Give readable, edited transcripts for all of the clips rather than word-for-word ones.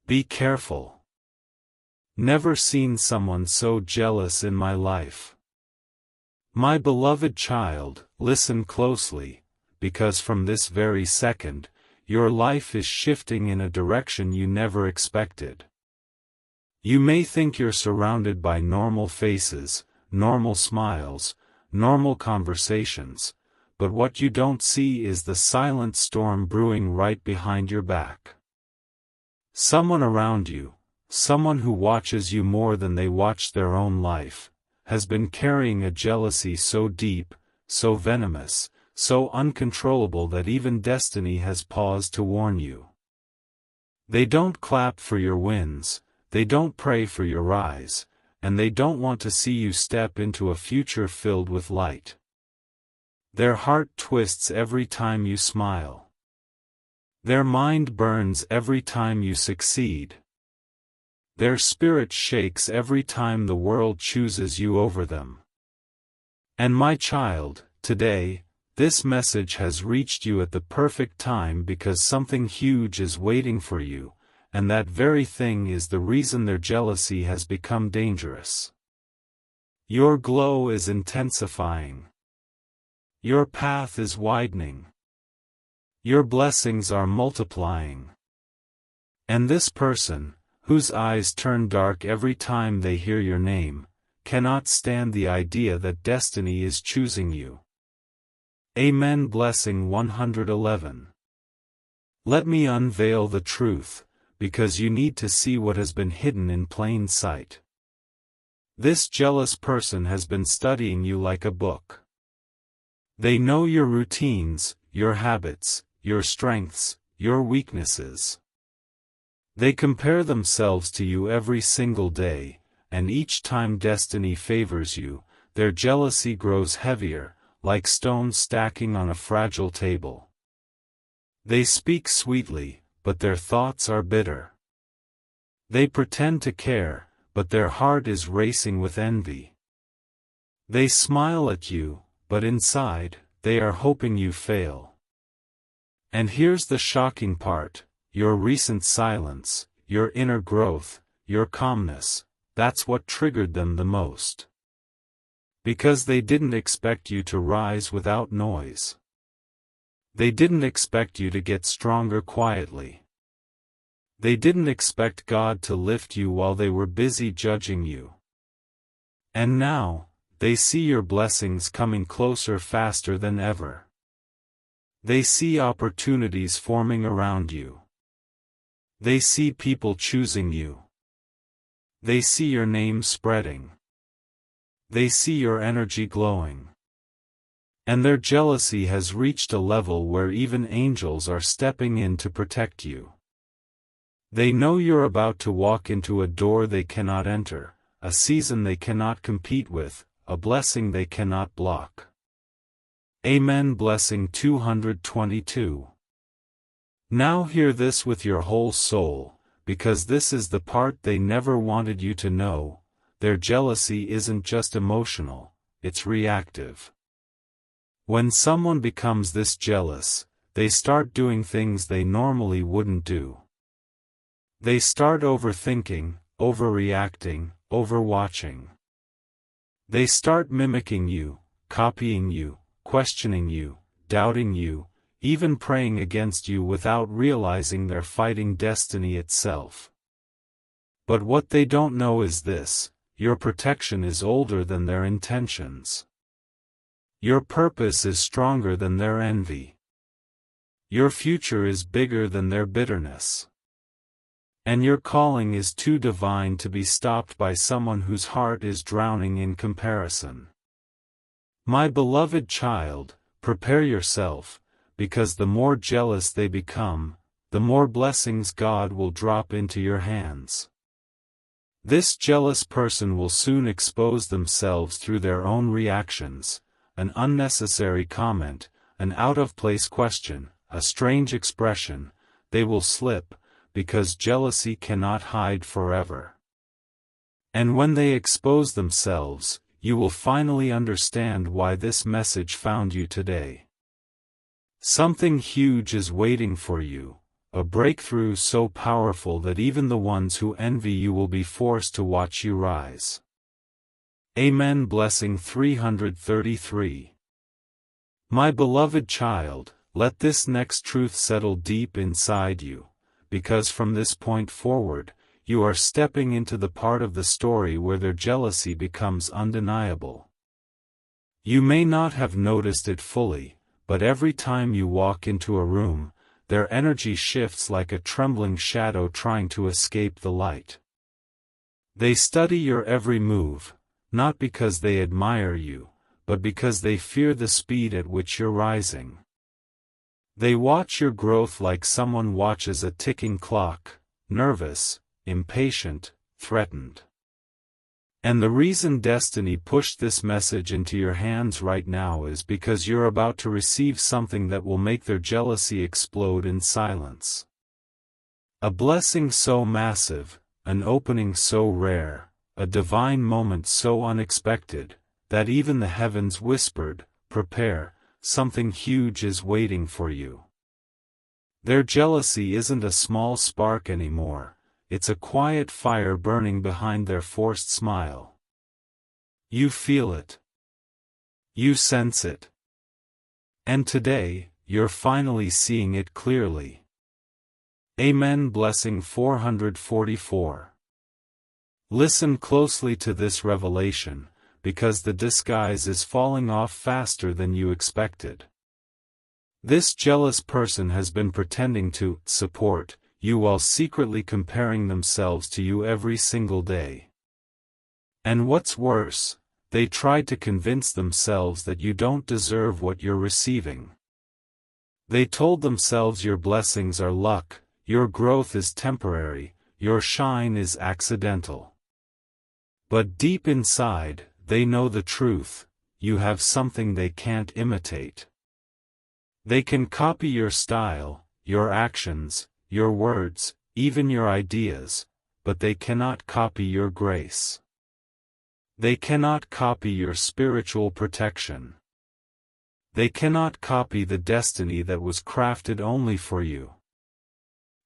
Be careful. Never seen someone so jealous in my life. My beloved child, listen closely, because from this very second, your life is shifting in a direction you never expected. You may think you're surrounded by normal faces, normal smiles, normal conversations, but what you don't see is the silent storm brewing right behind your back. Someone around you, someone who watches you more than they watch their own life, has been carrying a jealousy so deep, so venomous, so uncontrollable that even destiny has paused to warn you. They don't clap for your wins, they don't pray for your rise, and they don't want to see you step into a future filled with light. Their heart twists every time you smile. Their mind burns every time you succeed. Their spirit shakes every time the world chooses you over them. And my child, today, this message has reached you at the perfect time because something huge is waiting for you, and that very thing is the reason their jealousy has become dangerous. Your glow is intensifying. Your path is widening. Your blessings are multiplying. And this person, whose eyes turn dark every time they hear your name, cannot stand the idea that destiny is choosing you. Amen. Blessing 111. Let me unveil the truth, because you need to see what has been hidden in plain sight. This jealous person has been studying you like a book. They know your routines, your habits, your strengths, your weaknesses. They compare themselves to you every single day, and each time destiny favors you, their jealousy grows heavier, like stones stacking on a fragile table. They speak sweetly, but their thoughts are bitter. They pretend to care, but their heart is racing with envy. They smile at you, but inside, they are hoping you fail. And here's the shocking part, your recent silence, your inner growth, your calmness, that's what triggered them the most. Because they didn't expect you to rise without noise. They didn't expect you to get stronger quietly. They didn't expect God to lift you while they were busy judging you. And now, they see your blessings coming closer faster than ever. They see opportunities forming around you. They see people choosing you. They see your name spreading. They see your energy glowing. And their jealousy has reached a level where even angels are stepping in to protect you. They know you're about to walk into a door they cannot enter, a season they cannot compete with, a blessing they cannot block. Amen. Blessing 222. Now hear this with your whole soul, because this is the part they never wanted you to know. Their jealousy isn't just emotional, it's reactive. When someone becomes this jealous, they start doing things they normally wouldn't do. They start overthinking, overreacting, overwatching. They start mimicking you, copying you, questioning you, doubting you, even praying against you without realizing they're fighting destiny itself. But what they don't know is this: your protection is older than their intentions. Your purpose is stronger than their envy. Your future is bigger than their bitterness. And your calling is too divine to be stopped by someone whose heart is drowning in comparison. My beloved child, prepare yourself, because the more jealous they become, the more blessings God will drop into your hands. This jealous person will soon expose themselves through their own reactions, an unnecessary comment, an out-of-place question, a strange expression. They will slip, because jealousy cannot hide forever. And when they expose themselves, you will finally understand why this message found you today. Something huge is waiting for you, a breakthrough so powerful that even the ones who envy you will be forced to watch you rise. Amen. Blessing 333. My beloved child, let this next truth settle deep inside you, because from this point forward, you are stepping into the part of the story where their jealousy becomes undeniable. You may not have noticed it fully, but every time you walk into a room, their energy shifts like a trembling shadow trying to escape the light. They study your every move, not because they admire you, but because they fear the speed at which you're rising. They watch your growth like someone watches a ticking clock, nervous, impatient, threatened. And the reason destiny pushed this message into your hands right now is because you're about to receive something that will make their jealousy explode in silence. A blessing so massive, an opening so rare, a divine moment so unexpected, that even the heavens whispered, "Prepare, something huge is waiting for you." Their jealousy isn't a small spark anymore. It's a quiet fire burning behind their forced smile. You feel it. You sense it. And today, you're finally seeing it clearly. Amen. Blessing 444. Listen closely to this revelation, because the disguise is falling off faster than you expected. This jealous person has been pretending to support you while secretly comparing themselves to you every single day. And what's worse, they tried to convince themselves that you don't deserve what you're receiving. They told themselves your blessings are luck, your growth is temporary, your shine is accidental. But deep inside, they know the truth: you have something they can't imitate. They can copy your style, your actions, your words, even your ideas, but they cannot copy your grace. They cannot copy your spiritual protection. They cannot copy the destiny that was crafted only for you.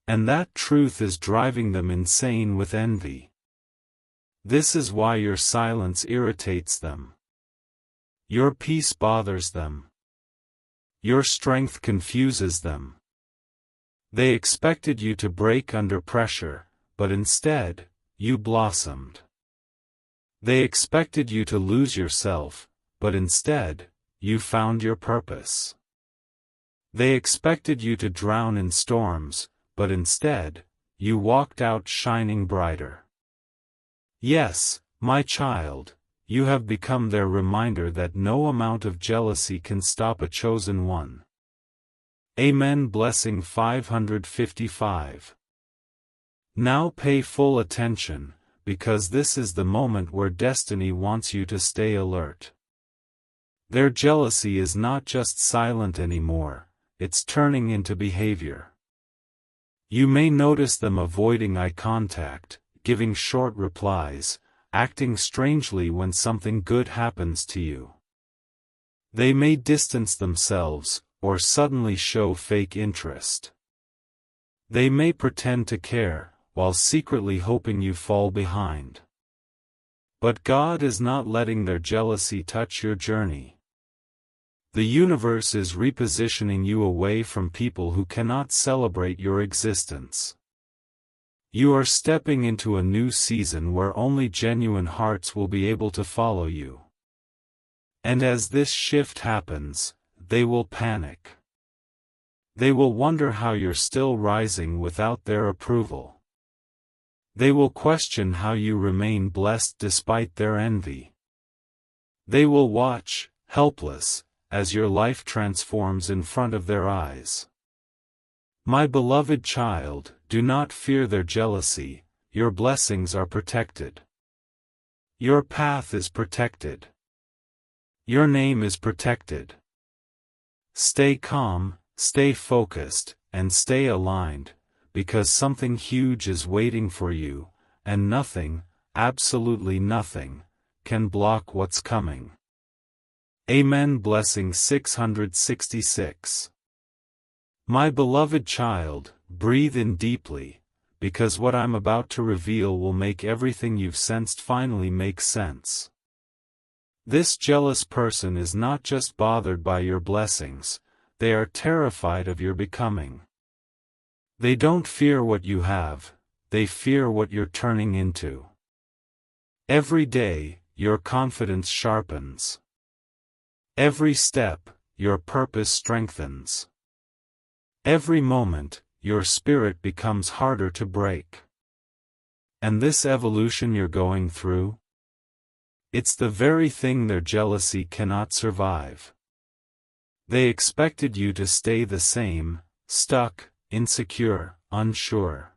And that truth is driving them insane with envy. This is why your silence irritates them. Your peace bothers them. Your strength confuses them. They expected you to break under pressure, but instead, you blossomed. They expected you to lose yourself, but instead, you found your purpose. They expected you to drown in storms, but instead, you walked out shining brighter. Yes, my child, you have become their reminder that no amount of jealousy can stop a chosen one. Amen. Blessing 555. Now pay full attention, because this is the moment where destiny wants you to stay alert. Their jealousy is not just silent anymore, it's turning into behavior. You may notice them avoiding eye contact, giving short replies, acting strangely when something good happens to you. They may distance themselves, or suddenly show fake interest. They may pretend to care, while secretly hoping you fall behind. But God is not letting their jealousy touch your journey. The universe is repositioning you away from people who cannot celebrate your existence. You are stepping into a new season where only genuine hearts will be able to follow you. And as this shift happens, they will panic. They will wonder how you're still rising without their approval. They will question how you remain blessed despite their envy. They will watch, helpless, as your life transforms in front of their eyes. My beloved child, do not fear their jealousy, your blessings are protected. Your path is protected. Your name is protected. Stay calm, stay focused, and stay aligned, because something huge is waiting for you, and nothing, absolutely nothing, can block what's coming. Amen. Blessing 666. My beloved child, breathe in deeply, because what I'm about to reveal will make everything you've sensed finally make sense. This jealous person is not just bothered by your blessings, they are terrified of your becoming. They don't fear what you have, they fear what you're turning into. Every day, your confidence sharpens. Every step, your purpose strengthens. Every moment, your spirit becomes harder to break. And this evolution you're going through? It's the very thing their jealousy cannot survive. They expected you to stay the same, stuck, insecure, unsure.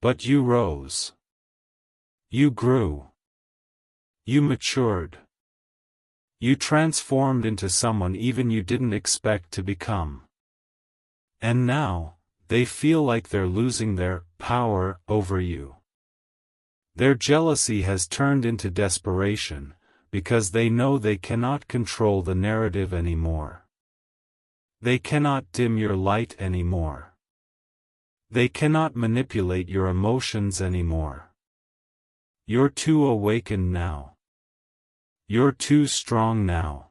But you rose. You grew. You matured. You transformed into someone even you didn't expect to become. And now, they feel like they're losing their power over you. Their jealousy has turned into desperation, because they know they cannot control the narrative anymore. They cannot dim your light anymore. They cannot manipulate your emotions anymore. You're too awakened now. You're too strong now.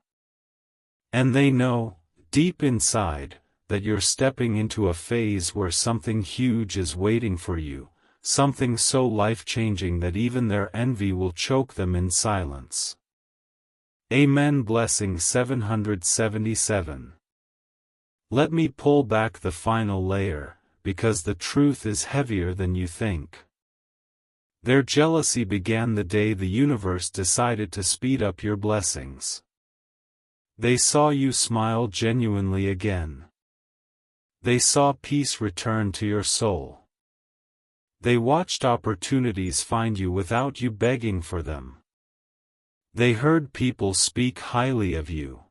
And they know, deep inside, that you're stepping into a phase where something huge is waiting for you, something so life-changing that even their envy will choke them in silence. Amen. Blessing 777. Let me pull back the final layer, because the truth is heavier than you think. Their jealousy began the day the universe decided to speed up your blessings. They saw you smile genuinely again. They saw peace return to your soul. They watched opportunities find you without you begging for them. They heard people speak highly of you.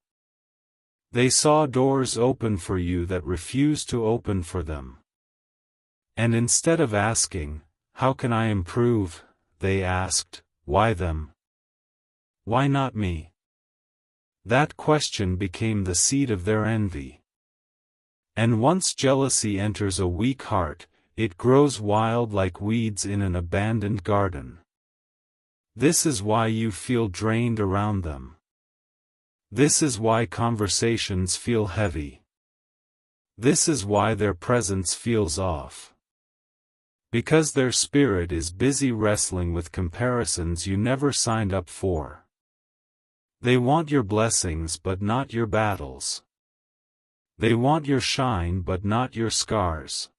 They saw doors open for you that refused to open for them. And instead of asking, "How can I improve?" they asked, "Why them? Why not me?" That question became the seed of their envy. And once jealousy enters a weak heart, it grows wild like weeds in an abandoned garden. This is why you feel drained around them. This is why conversations feel heavy. This is why their presence feels off. Because their spirit is busy wrestling with comparisons you never signed up for. They want your blessings but not your battles. They want your shine but not your scars.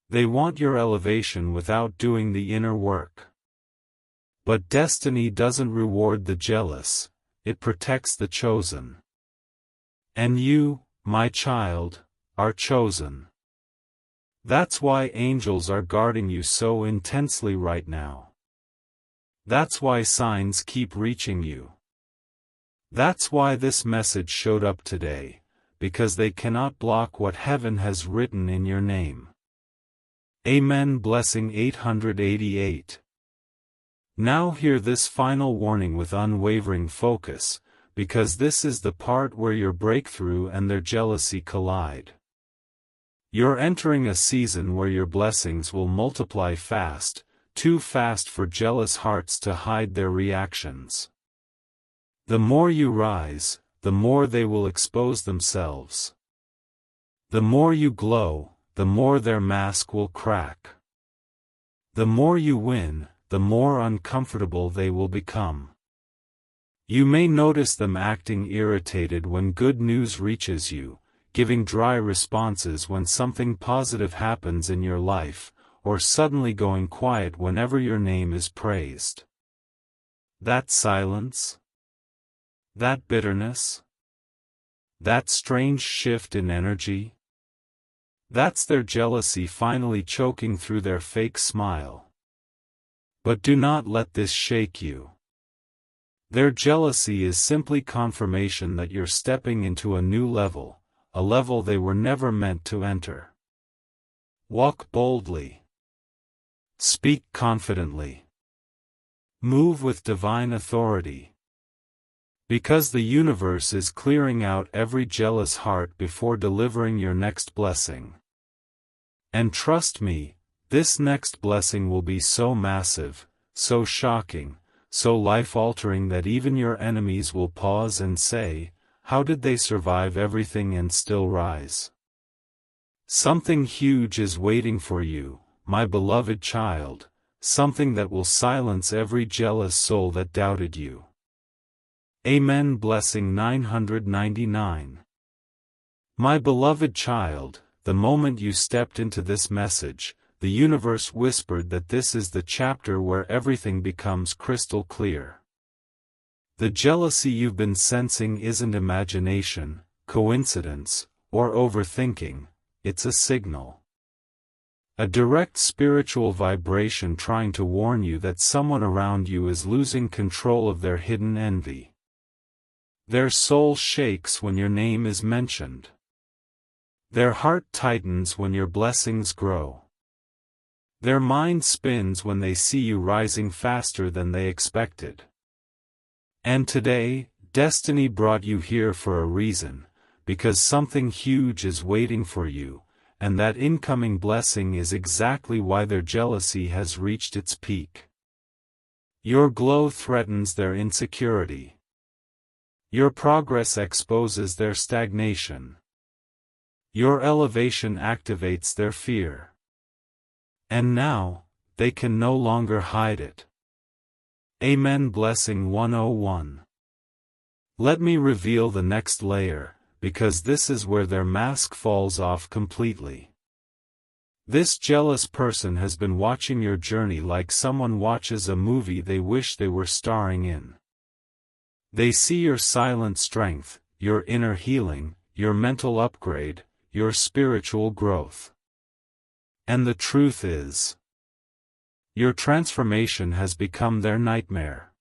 They want your elevation without doing the inner work. But destiny doesn't reward the jealous, it protects the chosen. And you, my child, are chosen. That's why angels are guarding you so intensely right now. That's why signs keep reaching you. That's why this message showed up today, because they cannot block what heaven has written in your name. Amen. Blessing 888. Now hear this final warning with unwavering focus, because this is the part where your breakthrough and their jealousy collide. You're entering a season where your blessings will multiply fast, too fast for jealous hearts to hide their reactions. The more you rise, the more they will expose themselves. The more you glow, the more their mask will crack. The more you win, the more uncomfortable they will become. You may notice them acting irritated when good news reaches you, giving dry responses when something positive happens in your life, or suddenly going quiet whenever your name is praised. That silence? That bitterness? That strange shift in energy? That's their jealousy finally choking through their fake smile. But do not let this shake you. Their jealousy is simply confirmation that you're stepping into a new level, a level they were never meant to enter. Walk boldly. Speak confidently. Move with divine authority. Because the universe is clearing out every jealous heart before delivering your next blessing. And trust me, this next blessing will be so massive, so shocking, so life-altering that even your enemies will pause and say, how did they survive everything and still rise? Something huge is waiting for you, my beloved child, something that will silence every jealous soul that doubted you. Amen. Blessing 999. My beloved child, the moment you stepped into this message, the universe whispered that this is the chapter where everything becomes crystal clear. The jealousy you've been sensing isn't imagination, coincidence, or overthinking, it's a signal. A direct spiritual vibration trying to warn you that someone around you is losing control of their hidden envy. Their soul shakes when your name is mentioned. Their heart tightens when your blessings grow. Their mind spins when they see you rising faster than they expected. And today, destiny brought you here for a reason, because something huge is waiting for you, and that incoming blessing is exactly why their jealousy has reached its peak. Your glow threatens their insecurity. Your progress exposes their stagnation. Your elevation activates their fear. And now, they can no longer hide it. Amen. Blessing 101. Let me reveal the next layer, because this is where their mask falls off completely. This jealous person has been watching your journey like someone watches a movie they wish they were starring in. They see your silent strength, your inner healing, your mental upgrade, your spiritual growth. And the truth is, your transformation has become their nightmare.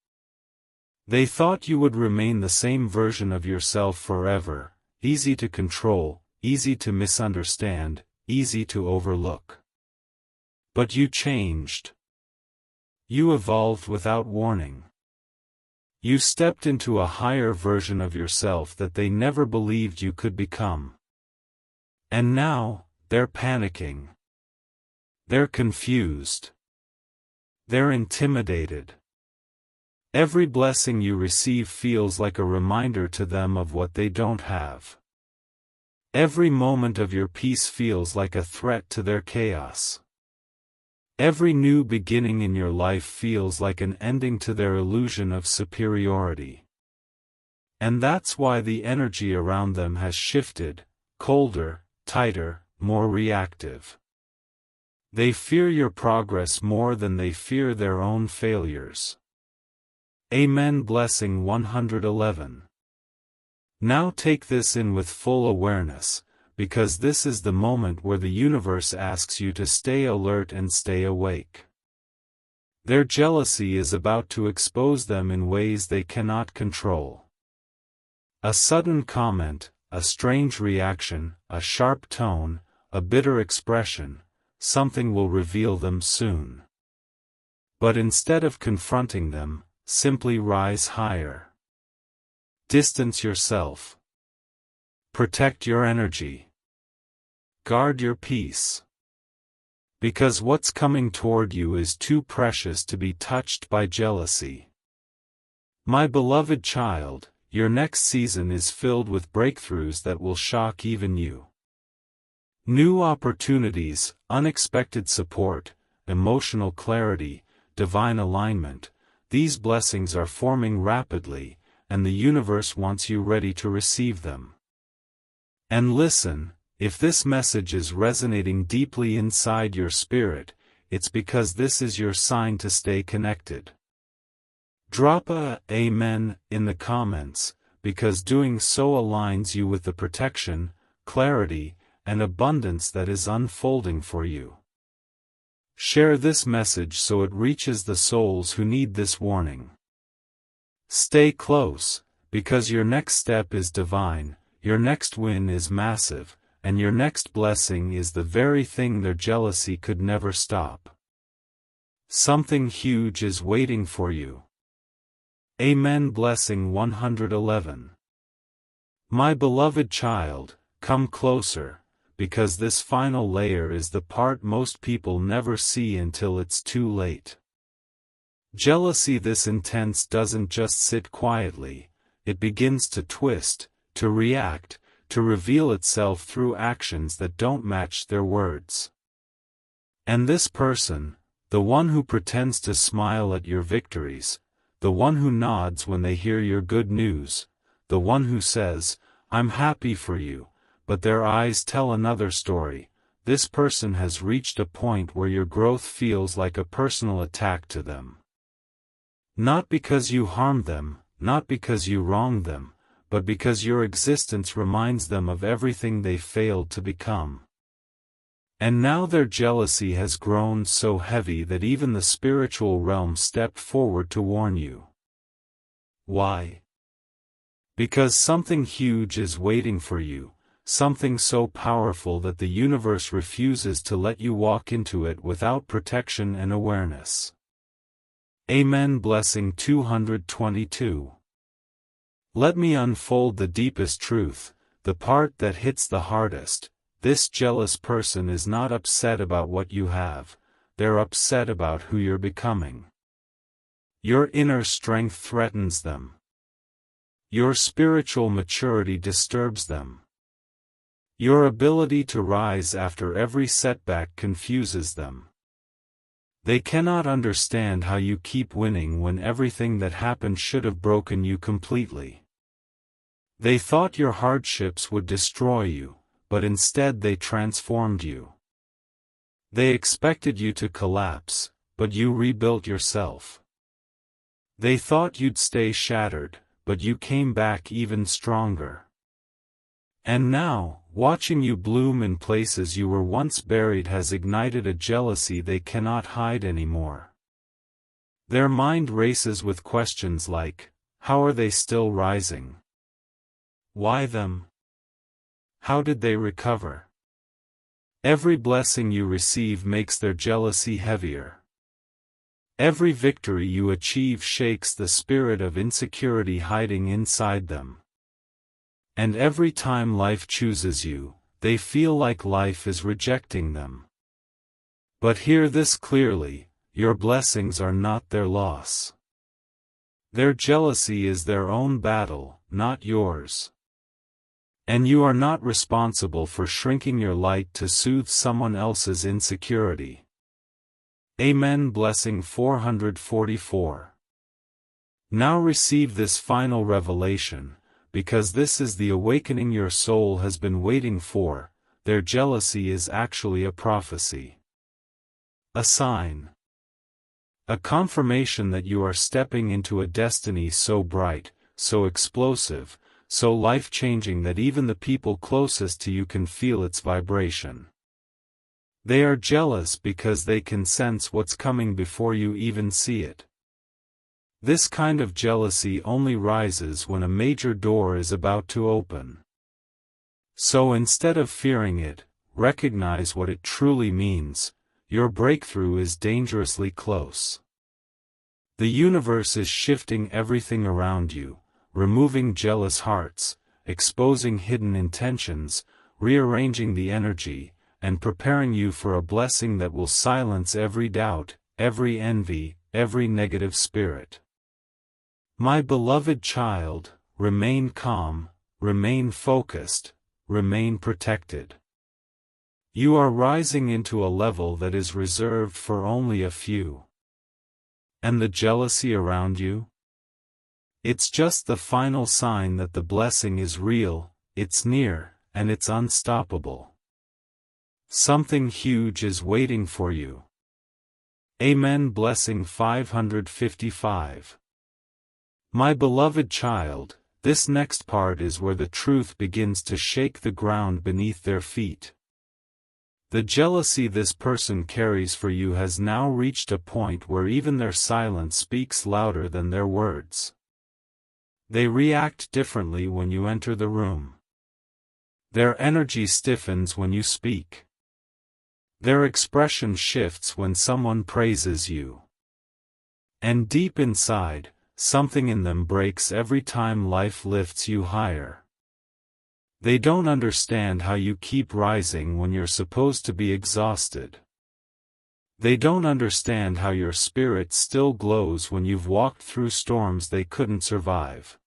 They thought you would remain the same version of yourself forever, easy to control, easy to misunderstand, easy to overlook. But you changed. You evolved without warning. You stepped into a higher version of yourself that they never believed you could become. And now, they're panicking. They're confused. They're intimidated. Every blessing you receive feels like a reminder to them of what they don't have. Every moment of your peace feels like a threat to their chaos. Every new beginning in your life feels like an ending to their illusion of superiority. And that's why the energy around them has shifted, colder, tighter, more reactive. They fear your progress more than they fear their own failures. Amen. Blessing 111. Now take this in with full awareness, because this is the moment where the universe asks you to stay alert and stay awake. Their jealousy is about to expose them in ways they cannot control. A sudden comment, a strange reaction, a sharp tone, a bitter expression, something will reveal them soon. But instead of confronting them, simply rise higher. Distance yourself. Protect your energy. Guard your peace. Because what's coming toward you is too precious to be touched by jealousy. My beloved child, your next season is filled with breakthroughs that will shock even you. New opportunities, unexpected support, emotional clarity, divine alignment, these blessings are forming rapidly, and the universe wants you ready to receive them. And listen, if this message is resonating deeply inside your spirit, it's because this is your sign to stay connected. Drop a Amen in the comments, because doing so aligns you with the protection, clarity, and abundance that is unfolding for you. Share this message so it reaches the souls who need this warning. Stay close, because your next step is divine, your next win is massive, and your next blessing is the very thing their jealousy could never stop. Something huge is waiting for you. Amen. Blessing 111. My beloved child, come closer, because this final layer is the part most people never see until it's too late. Jealousy this intense doesn't just sit quietly, it begins to twist, to react, to reveal itself through actions that don't match their words. And this person, the one who pretends to smile at your victories, the one who nods when they hear your good news, the one who says, "I'm happy for you," but their eyes tell another story, this person has reached a point where your growth feels like a personal attack to them. Not because you harmed them, not because you wronged them, but because your existence reminds them of everything they failed to become. And now their jealousy has grown so heavy that even the spiritual realm stepped forward to warn you. Why? Because something huge is waiting for you, something so powerful that the universe refuses to let you walk into it without protection and awareness. Amen. Blessing 222. Let me unfold the deepest truth, the part that hits the hardest. This jealous person is not upset about what you have, they're upset about who you're becoming. Your inner strength threatens them. Your spiritual maturity disturbs them. Your ability to rise after every setback confuses them. They cannot understand how you keep winning when everything that happened should have broken you completely. They thought your hardships would destroy you, but instead they transformed you. They expected you to collapse, but you rebuilt yourself. They thought you'd stay shattered, but you came back even stronger. And now, watching you bloom in places you were once buried has ignited a jealousy they cannot hide anymore. Their mind races with questions like, how are they still rising? Why them? How did they recover? Every blessing you receive makes their jealousy heavier. Every victory you achieve shakes the spirit of insecurity hiding inside them. And every time life chooses you, they feel like life is rejecting them. But hear this clearly, your blessings are not their loss. Their jealousy is their own battle, not yours. And you are not responsible for shrinking your light to soothe someone else's insecurity. Amen. Blessing 444. Now receive this final revelation, because this is the awakening your soul has been waiting for. Their jealousy is actually a prophecy. A sign. A confirmation that you are stepping into a destiny so bright, so explosive, so life-changing that even the people closest to you can feel its vibration. They are jealous because they can sense what's coming before you even see it. This kind of jealousy only rises when a major door is about to open. So instead of fearing it, recognize what it truly means. Your breakthrough is dangerously close. The universe is shifting everything around you, removing jealous hearts, exposing hidden intentions, rearranging the energy, and preparing you for a blessing that will silence every doubt, every envy, every negative spirit. My beloved child, remain calm, remain focused, remain protected. You are rising into a level that is reserved for only a few. And the jealousy around you? It's just the final sign that the blessing is real, it's near, and it's unstoppable. Something huge is waiting for you. Amen. Blessing 555. My beloved child, this next part is where the truth begins to shake the ground beneath their feet. The jealousy this person carries for you has now reached a point where even their silence speaks louder than their words. They react differently when you enter the room. Their energy stiffens when you speak. Their expression shifts when someone praises you. And deep inside, something in them breaks every time life lifts you higher. They don't understand how you keep rising when you're supposed to be exhausted. They don't understand how your spirit still glows when you've walked through storms they couldn't survive.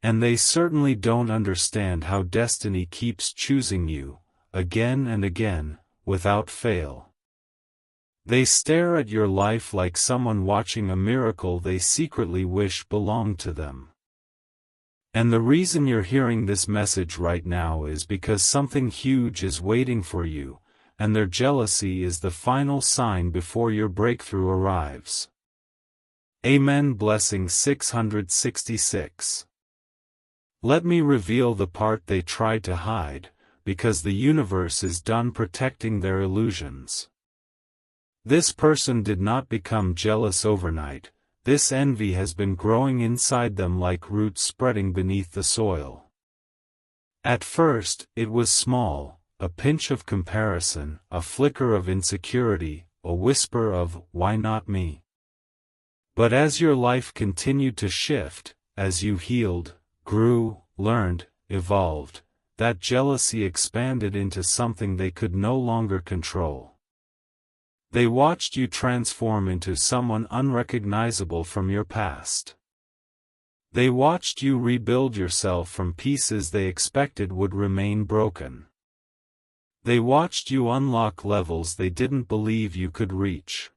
And they certainly don't understand how destiny keeps choosing you, again and again, without fail. They stare at your life like someone watching a miracle they secretly wish belonged to them. And the reason you're hearing this message right now is because something huge is waiting for you, and their jealousy is the final sign before your breakthrough arrives. Amen. Blessing 666. Let me reveal the part they tried to hide, because the universe is done protecting their illusions. This person did not become jealous overnight. This envy has been growing inside them like roots spreading beneath the soil. At first, it was small, a pinch of comparison, a flicker of insecurity, a whisper of, "Why not me?" But as your life continued to shift, as you healed, grew, learned, evolved, that jealousy expanded into something they could no longer control. They watched you transform into someone unrecognizable from your past. They watched you rebuild yourself from pieces they expected would remain broken. They watched you unlock levels they didn't believe you could reach.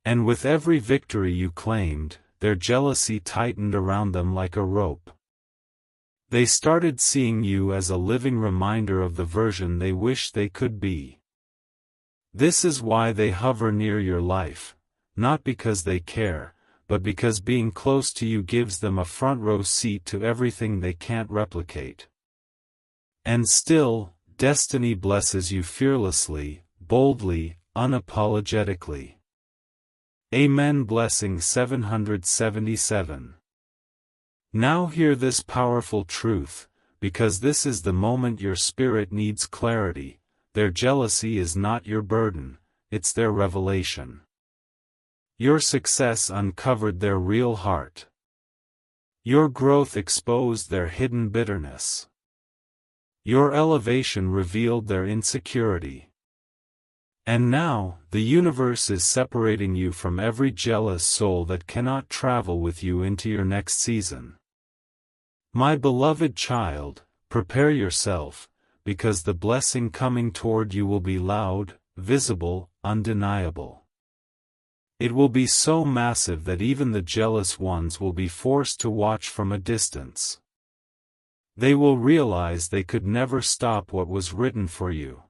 And with every victory you claimed, their jealousy tightened around them like a rope. They started seeing you as a living reminder of the version they wish they could be. This is why they hover near your life, not because they care, but because being close to you gives them a front-row seat to everything they can't replicate. And still, destiny blesses you fearlessly, boldly, unapologetically. Amen. Blessing 777. Now hear this powerful truth, because this is the moment your spirit needs clarity. Their jealousy is not your burden, it's their revelation. Your success uncovered their real heart. Your growth exposed their hidden bitterness. Your elevation revealed their insecurity. And now, the universe is separating you from every jealous soul that cannot travel with you into your next season. My beloved child, prepare yourself, because the blessing coming toward you will be loud, visible, undeniable. It will be so massive that even the jealous ones will be forced to watch from a distance. They will realize they could never stop what was written for you.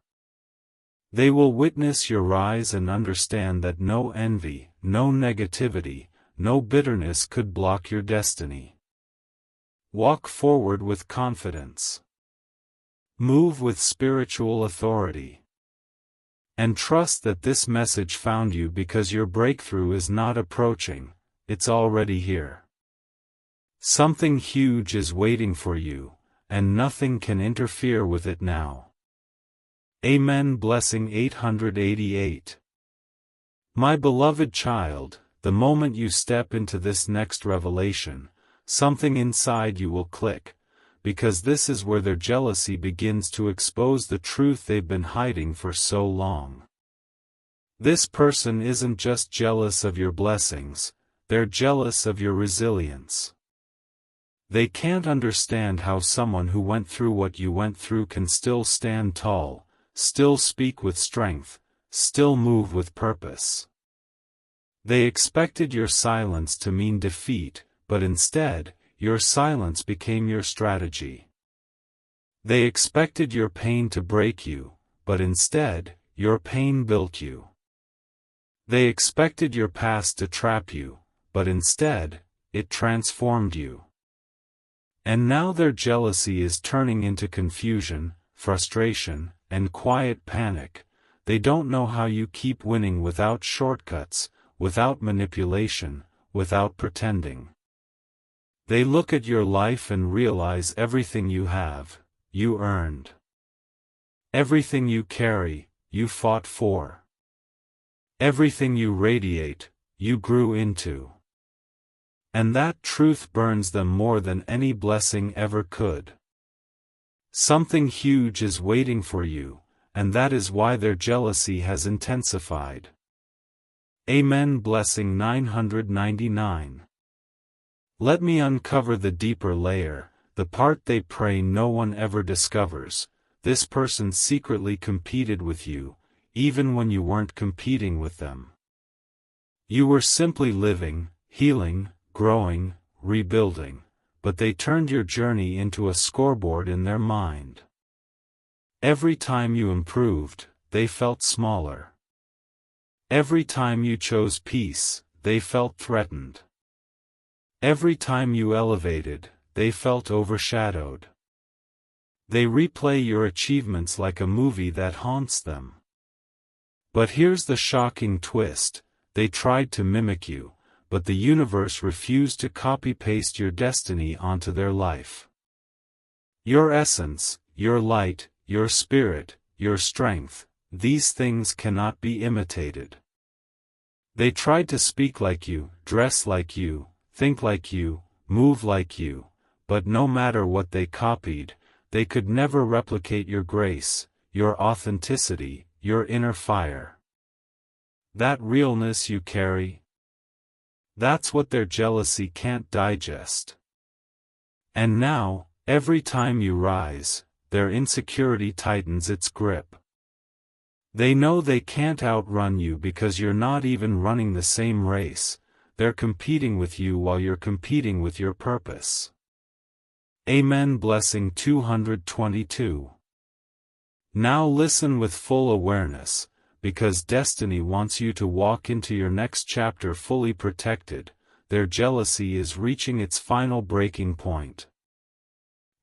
They will witness your rise and understand that no envy, no negativity, no bitterness could block your destiny. Walk forward with confidence. Move with spiritual authority. And trust that this message found you because your breakthrough is not approaching, it's already here. Something huge is waiting for you, and nothing can interfere with it now. Amen. Blessing 888. My beloved child, the moment you step into this next revelation, something inside you will click, because this is where their jealousy begins to expose the truth they've been hiding for so long. This person isn't just jealous of your blessings, they're jealous of your resilience. They can't understand how someone who went through what you went through can still stand tall, still speak with strength, still move with purpose. They expected your silence to mean defeat, but instead, your silence became your strategy. They expected your pain to break you, but instead, your pain built you. They expected your past to trap you, but instead, it transformed you. And now their jealousy is turning into confusion, frustration, and quiet panic. They don't know how you keep winning without shortcuts, without manipulation, without pretending. They look at your life and realize everything you have, you earned. Everything you carry, you fought for. Everything you radiate, you grew into. And that truth burns them more than any blessing ever could. Something huge is waiting for you, and that is why their jealousy has intensified. Amen. Blessing 999. Let me uncover the deeper layer, the part they pray no one ever discovers. This person secretly competed with you, even when you weren't competing with them. You were simply living, healing, growing, rebuilding, but they turned your journey into a scoreboard in their mind. Every time you improved, they felt smaller. Every time you chose peace, they felt threatened. Every time you elevated, they felt overshadowed. They replay your achievements like a movie that haunts them. But here's the shocking twist: they tried to mimic you, but the universe refused to copy-paste your destiny onto their life. Your essence, your light, your spirit, your strength, these things cannot be imitated. They tried to speak like you, dress like you, think like you, move like you, but no matter what they copied, they could never replicate your grace, your authenticity, your inner fire. That realness you carry. That's what their jealousy can't digest. And now, every time you rise, their insecurity tightens its grip. They know they can't outrun you because you're not even running the same race. They're competing with you while you're competing with your purpose. Amen. Blessing 222. Now listen with full awareness, because destiny wants you to walk into your next chapter fully protected. Their jealousy is reaching its final breaking point.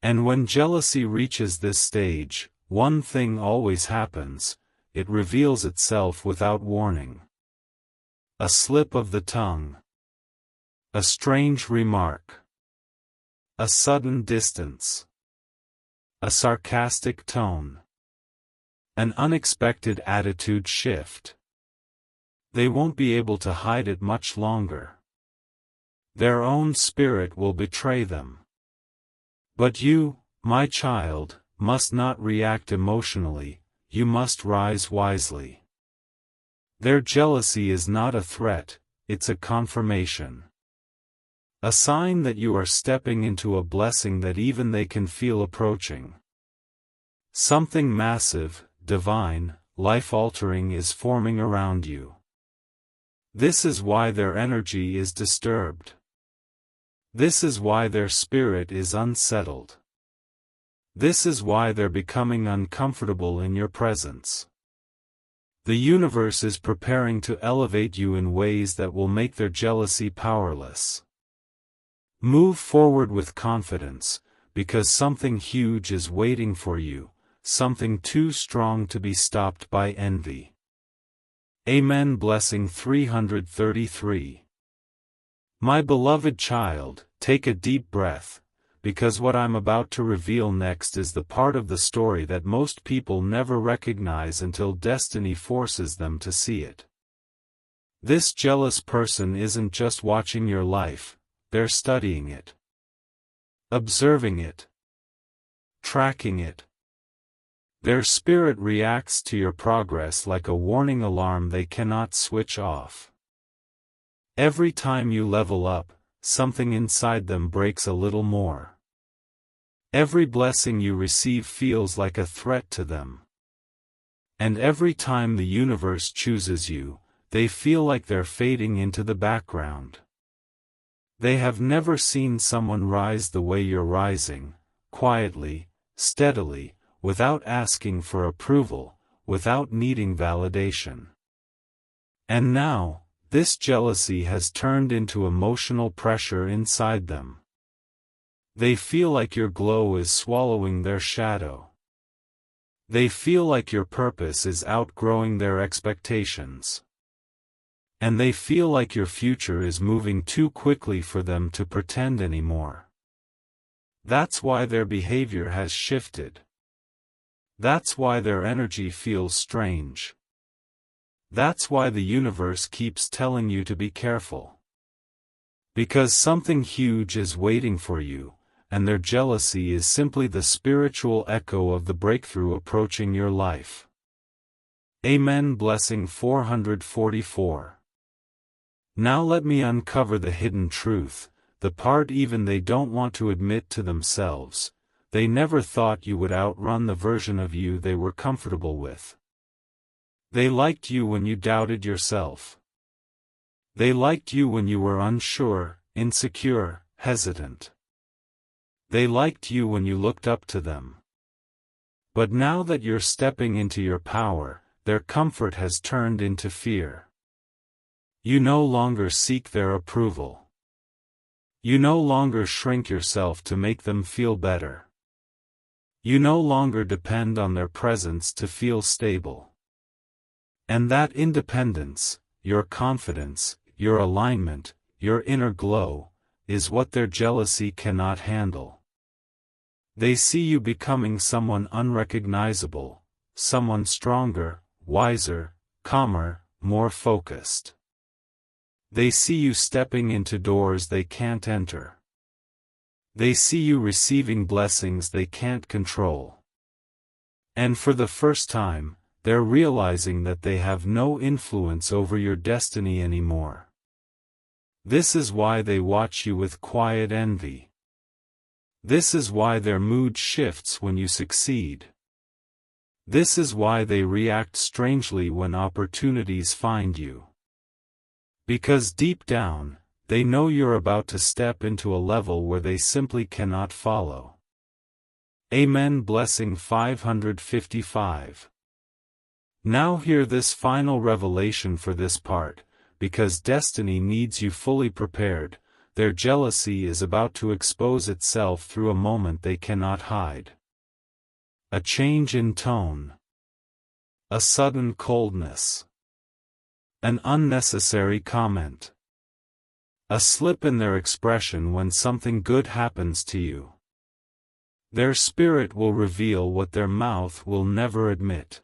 And when jealousy reaches this stage, one thing always happens: it reveals itself without warning. A slip of the tongue. A strange remark. A sudden distance. A sarcastic tone. An unexpected attitude shift. They won't be able to hide it much longer. Their own spirit will betray them. But you, my child, must not react emotionally. You must rise wisely. Their jealousy is not a threat, it's a confirmation. A sign that you are stepping into a blessing that even they can feel approaching. Something massive, divine, life-altering is forming around you. This is why their energy is disturbed. This is why their spirit is unsettled. This is why they're becoming uncomfortable in your presence. The universe is preparing to elevate you in ways that will make their jealousy powerless. Move forward with confidence, because something huge is waiting for you, something too strong to be stopped by envy. Amen. Blessing 333. My beloved child, take a deep breath, because what I'm about to reveal next is the part of the story that most people never recognize until destiny forces them to see it. This jealous person isn't just watching your life, they're studying it. Observing it. Tracking it. Their spirit reacts to your progress like a warning alarm they cannot switch off. Every time you level up, something inside them breaks a little more. Every blessing you receive feels like a threat to them. And every time the universe chooses you, they feel like they're fading into the background. They have never seen someone rise the way you're rising, quietly, steadily, without asking for approval, without needing validation. And now, this jealousy has turned into emotional pressure inside them. They feel like your glow is swallowing their shadow. They feel like your purpose is outgrowing their expectations. And they feel like your future is moving too quickly for them to pretend anymore. That's why their behavior has shifted. That's why their energy feels strange. That's why the universe keeps telling you to be careful. Because something huge is waiting for you, and their jealousy is simply the spiritual echo of the breakthrough approaching your life. Amen. Blessing 444. Now let me uncover the hidden truth, the part even they don't want to admit to themselves. They never thought you would outrun the version of you they were comfortable with. They liked you when you doubted yourself. They liked you when you were unsure, insecure, hesitant. They liked you when you looked up to them. But now that you're stepping into your power, their comfort has turned into fear. You no longer seek their approval. You no longer shrink yourself to make them feel better. You no longer depend on their presence to feel stable. And that independence, your confidence, your alignment, your inner glow, is what their jealousy cannot handle. They see you becoming someone unrecognizable, someone stronger, wiser, calmer, more focused. They see you stepping into doors they can't enter. They see you receiving blessings they can't control. And for the first time, they're realizing that they have no influence over your destiny anymore. This is why they watch you with quiet envy. This is why their mood shifts when you succeed. This is why they react strangely when opportunities find you. Because deep down, they know you're about to step into a level where they simply cannot follow. Amen. Blessing 555. Now hear this final revelation for this part, because destiny needs you fully prepared. Their jealousy is about to expose itself through a moment they cannot hide. A change in tone. A sudden coldness. An unnecessary comment. A slip in their expression when something good happens to you. Their spirit will reveal what their mouth will never admit.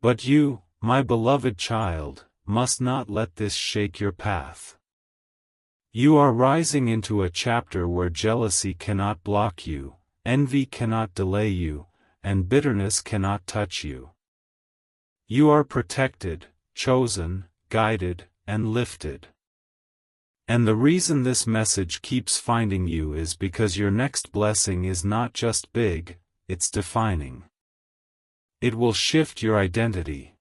But you, my beloved child, must not let this shake your path. You are rising into a chapter where jealousy cannot block you, envy cannot delay you, and bitterness cannot touch you. You are protected, chosen, guided, and lifted. And the reason this message keeps finding you is because your next blessing is not just big, it's defining. It will shift your identity.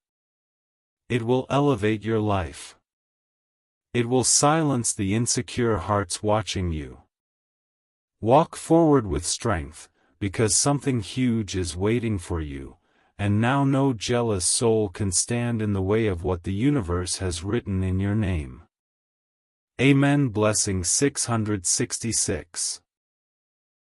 It will elevate your life. It will silence the insecure hearts watching you. Walk forward with strength, because something huge is waiting for you, and now no jealous soul can stand in the way of what the universe has written in your name. Amen. Blessing 666.